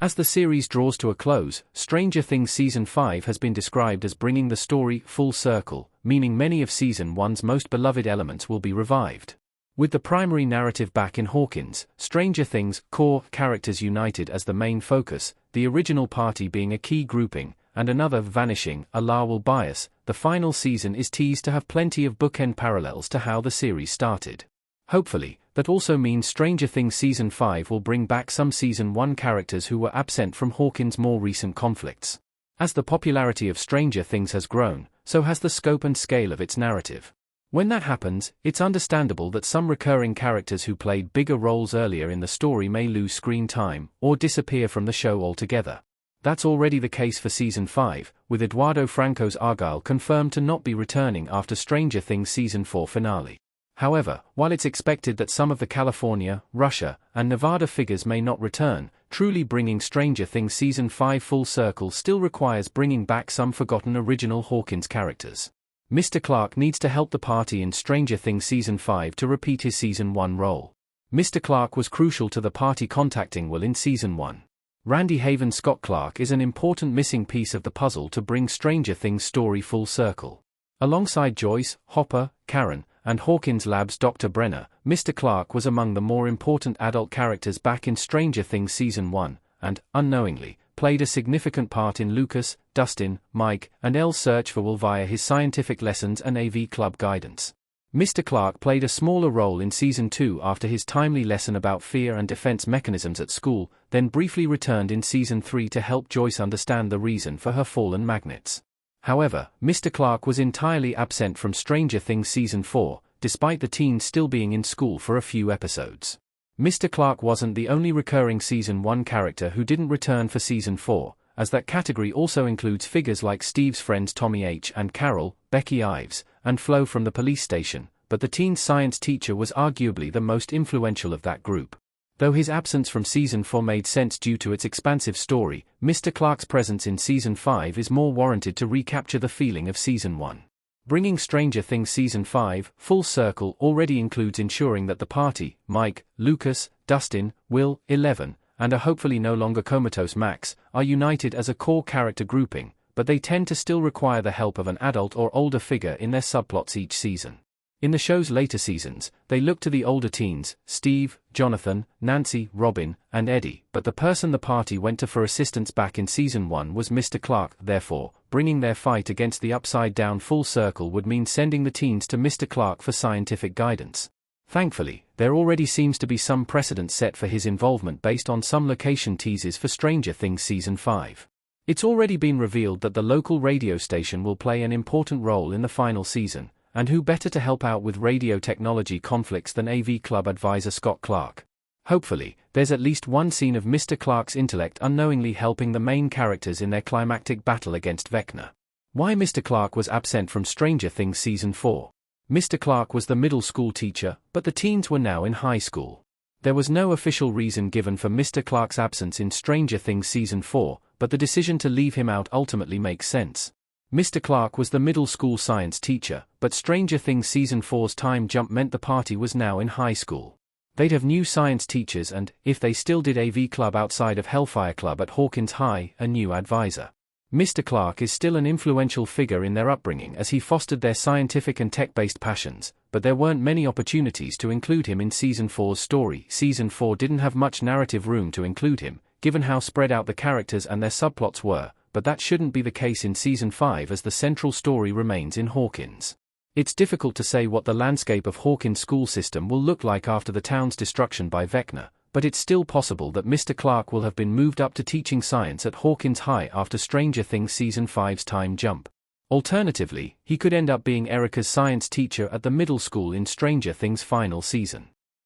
As the series draws to a close, Stranger Things Season 5 has been described as bringing the story full circle, meaning many of Season 1's most beloved elements will be revived. With the primary narrative back in Hawkins, Stranger Things' core characters united as the main focus, the original party being a key grouping, and another vanishing, Alawal bias, the final season is teased to have plenty of bookend parallels to how the series started. Hopefully, that also means Stranger Things Season 5 will bring back some Season 1 characters who were absent from Hawkins' more recent conflicts. As the popularity of Stranger Things has grown, so has the scope and scale of its narrative. When that happens, it's understandable that some recurring characters who played bigger roles earlier in the story may lose screen time, or disappear from the show altogether. That's already the case for Season 5, with Eduardo Franco's Argyle confirmed to not be returning after Stranger Things Season 4 finale. However, while it's expected that some of the California, Russia, and Nevada figures may not return, truly bringing Stranger Things Season 5 full circle still requires bringing back some forgotten original Hawkins characters. Mr. Clark needs to help the party in Stranger Things Season 5 to repeat his Season 1 role. Mr. Clark was crucial to the party contacting Will in Season 1. Randy Haven Scott Clark is an important missing piece of the puzzle to bring Stranger Things story full circle. Alongside Joyce, Hopper, Karen, and Hawkins Lab's Dr. Brenner, Mr. Clark was among the more important adult characters back in Stranger Things Season 1, and, unknowingly, played a significant part in Lucas, Dustin, Mike, and Elle's search for Will via his scientific lessons and AV Club guidance. Mr. Clark played a smaller role in Season 2 after his timely lesson about fear and defense mechanisms at school, then briefly returned in Season 3 to help Joyce understand the reason for her fallen magnets. However, Mr. Clark was entirely absent from Stranger Things Season 4, despite the teens still being in school for a few episodes. Mr. Clark wasn't the only recurring Season 1 character who didn't return for Season 4, as that category also includes figures like Steve's friends Tommy H. and Carol, Becky Ives, and Flo from the police station, but the teen science teacher was arguably the most influential of that group. Though his absence from Season 4 made sense due to its expansive story, Mr. Clark's presence in Season 5 is more warranted to recapture the feeling of Season 1. Bringing Stranger Things Season 5 full circle already includes ensuring that the party, Mike, Lucas, Dustin, Will, 11, and a hopefully no longer comatose Max, are united as a core character grouping, but they tend to still require the help of an adult or older figure in their subplots each season. In the show's later seasons, they look to the older teens, Steve, Jonathan, Nancy, Robin, and Eddie, but the person the party went to for assistance back in Season 1 was Mr. Clark. Therefore, bringing their fight against the Upside Down full circle would mean sending the teens to Mr. Clark for scientific guidance. Thankfully, there already seems to be some precedent set for his involvement based on some location teases for Stranger Things Season 5. It's already been revealed that the local radio station will play an important role in the final season, and who better to help out with radio technology conflicts than AV Club advisor Scott Clark. Hopefully, there's at least one scene of Mr. Clark's intellect unknowingly helping the main characters in their climactic battle against Vecna. Why Mr. Clark was absent from Stranger Things Season 4. Mr. Clark was the middle school teacher, but the teens were now in high school. There was no official reason given for Mr. Clark's absence in Stranger Things Season 4, but the decision to leave him out ultimately makes sense. Mr. Clark was the middle school science teacher, but Stranger Things Season 4's time jump meant the party was now in high school. They'd have new science teachers and, if they still did AV Club outside of Hellfire Club at Hawkins High, a new advisor. Mr. Clark is still an influential figure in their upbringing as he fostered their scientific and tech-based passions, but there weren't many opportunities to include him in Season 4's story. Season 4 didn't have much narrative room to include him, given how spread out the characters and their subplots were, but that shouldn't be the case in Season 5 as the central story remains in Hawkins. It's difficult to say what the landscape of Hawkins' school system will look like after the town's destruction by Vecna, but it's still possible that Mr. Clark will have been moved up to teaching science at Hawkins High after Stranger Things Season 5's time jump. Alternatively, he could end up being Erica's science teacher at the middle school in Stranger Things' final season.